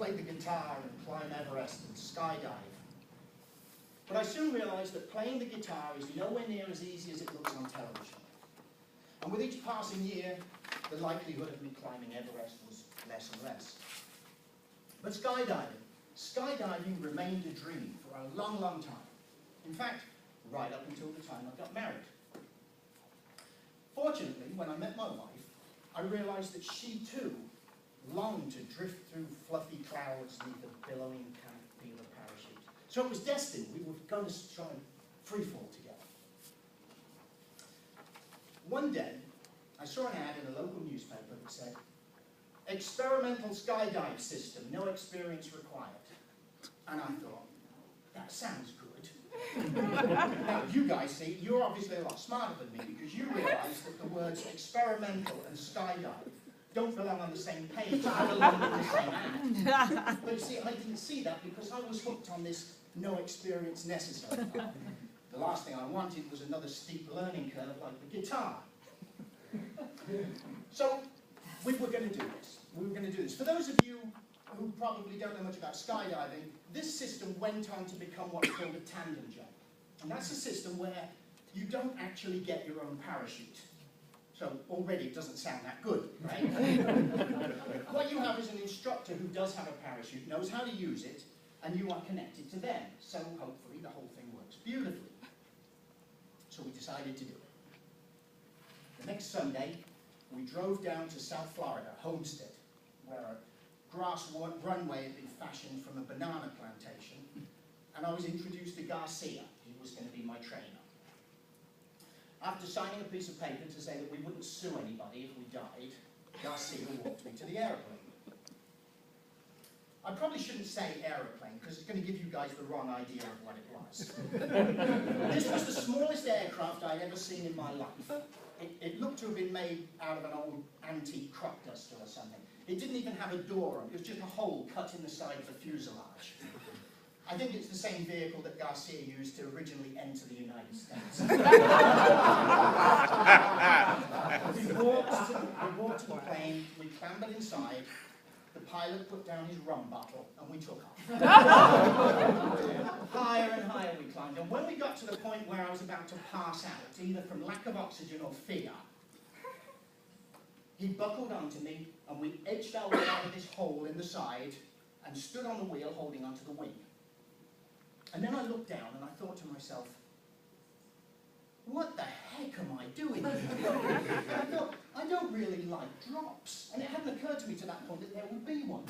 play the guitar and climb Everest and skydive. But I soon realized that playing the guitar is nowhere near as easy as it looks on television. And with each passing year, the likelihood of me climbing Everest was less and less. But skydiving remained a dream for a long, long time. In fact, right up until the time I got married. Fortunately, when I met my wife, I realized that she too longed to drift through fluffy clouds beneath a billowing canopy of a parachute. So it was destined we were going to try and freefall together. One day, I saw an ad in a local newspaper that said, "Experimental skydive system, no experience required." And I thought, that sounds good. Now, you guys see, you're obviously a lot smarter than me because you realise that the words experimental and skydive don't belong on the same page, let alone in the same ad. But you see, I didn't see that because I was hooked on this no experience necessary part. The last thing I wanted was another steep learning curve like the guitar. So, we were going to do this. For those of you who probably don't know much about skydiving, this system went on to become what's called a tandem jump. And that's a system where you don't actually get your own parachute. So already it doesn't sound that good, right? What you have is an instructor who does have a parachute, knows how to use it, and you are connected to them. So hopefully the whole thing works beautifully. So we decided to do it. The next Sunday, we drove down to South Florida, Homestead, where a grass runway had been fashioned from a banana plantation, and I was introduced to Garcia. He was going to be my trainer. After signing a piece of paper to say that we wouldn't sue anybody if we died, Garcia walked me to the aeroplane. I probably shouldn't say aeroplane, because it's going to give you guys the wrong idea of what it was. This was the smallest aircraft I'd ever seen in my life. It looked to have been made out of an old antique crop duster or something. It didn't even have a door on it. It was just a hole cut in the side of the fuselage. I think it's the same vehicle that Garcia used to originally enter the United States. We walked to the plane, we clambered inside, the pilot put down his rum bottle, and we took off. Higher and higher we climbed, and when we got to the point where I was about to pass out, either from lack of oxygen or fear, he buckled onto me, and we edged our way out of this hole in the side, and stood on the wheel holding onto the wing. And then I looked down and I thought to myself, what the heck am I doing here? And I thought, I don't really like drops. And it hadn't occurred to me to that point that there would be one.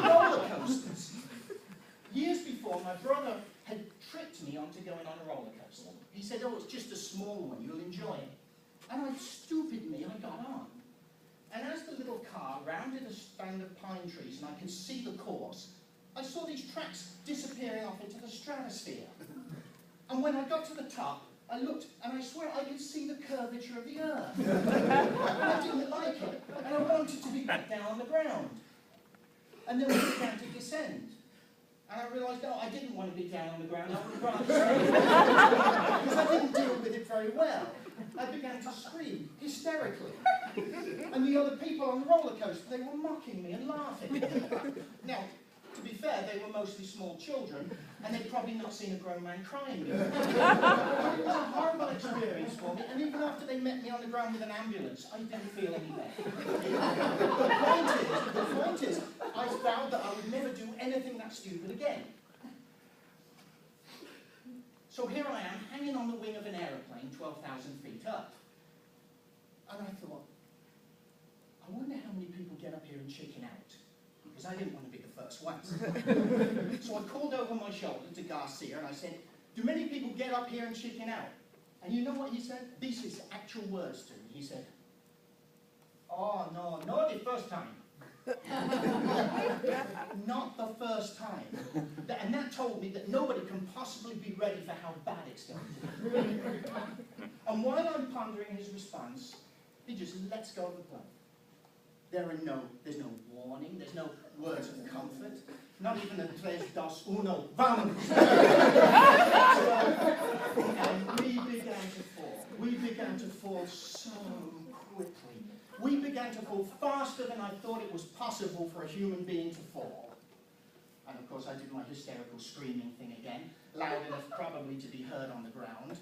Roller coasters. Years before, my brother had tricked me onto going on a roller coaster. He said, oh, it's just a small one, you'll enjoy it. And I got on. And as the little car rounded a stand of pine trees and I could see the course, I saw these tracks disappearing off into the stratosphere. And when I got to the top, I looked and I swear I could see the curvature of the earth. And I didn't like it. And I wanted to be back down on the ground. And then we began to descend. And I realised, no, I didn't want to be down on the ground. I would rather stay. Because I didn't deal with it very well. I began to scream hysterically. And the other people on the roller coaster, they were mocking me and laughing. Now, to be fair, they were mostly small children, and they'd probably not seen a grown man crying before. It was a horrible experience for me, and even after they met me on the ground with an ambulance, I didn't feel any better. The point is, I vowed that I would never do anything that stupid again. So here I am, hanging on the wing of an aeroplane 12,000 feet up. And I thought, I wonder how many people get up here and chicken out. Because I didn't want to be the first ones. So I called over my shoulder to Garcia and I said, do many people get up here and chicken out? And you know what he said? These are his actual words to me. He said, oh, no, not the first time. Not the first time. And that told me that nobody can possibly be ready for how bad it's going to be. And while I'm pondering his response, he just lets go of the plane. There's no warning, there's no words of comfort, not even a tres, dos, uno, vamos! And we began to fall. We began to fall so quickly. We began to waterfall faster than I thought it was possible for a human being to fall. And of course I did my hysterical screaming thing again, loud enough probably to be heard on the ground.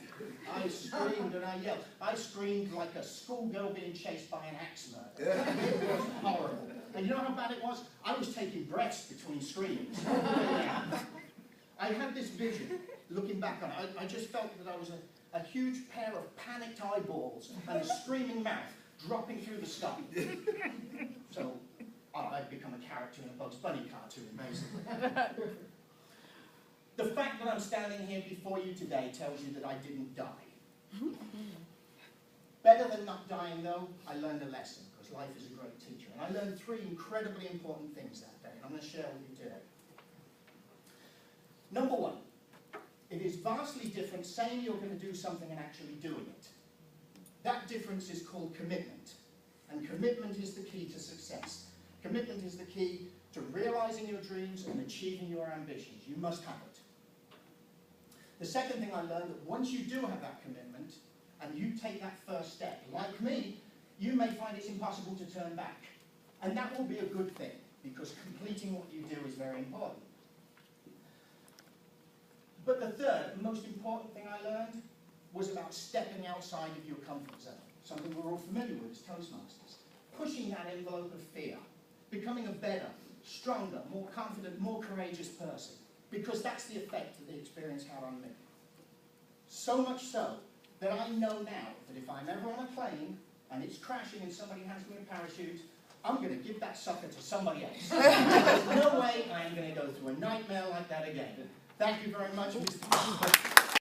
I screamed and I yelled. I screamed like a schoolgirl being chased by an axe murder. It was horrible. And you know how bad it was? I was taking breaths between screams. I had this vision, looking back on it. I just felt that I was a huge pair of panicked eyeballs and a screaming mouth dropping through the sky. So I'd become a character in a Bugs Bunny cartoon, basically. The fact that I'm standing here before you today tells you that I didn't die. Better than not dying, though, I learned a lesson, because life is a great teacher. And I learned 3 incredibly important things that day, and I'm going to share with you today. Number 1, it is vastly different saying you're going to do something and actually doing it. That difference is called commitment. And commitment is the key to success. Commitment is the key to realizing your dreams and achieving your ambitions. You must have it. The second thing I learned, that once you do have that commitment, and you take that first step, like me, you may find it's impossible to turn back. And that will be a good thing, because completing what you do is very important. But the third, most important thing I learned, was about stepping outside of your comfort zone. Something we're all familiar with as Toastmasters. Pushing that envelope of fear. Becoming a better, stronger, more confident, more courageous person. Because that's the effect that the experience had on me. So much so, that I know now that if I'm ever on a plane, and it's crashing and somebody hands me a parachute, I'm going to give that sucker to somebody else. There's no way I'm going to go through a nightmare like that again. Thank you very much, Mr.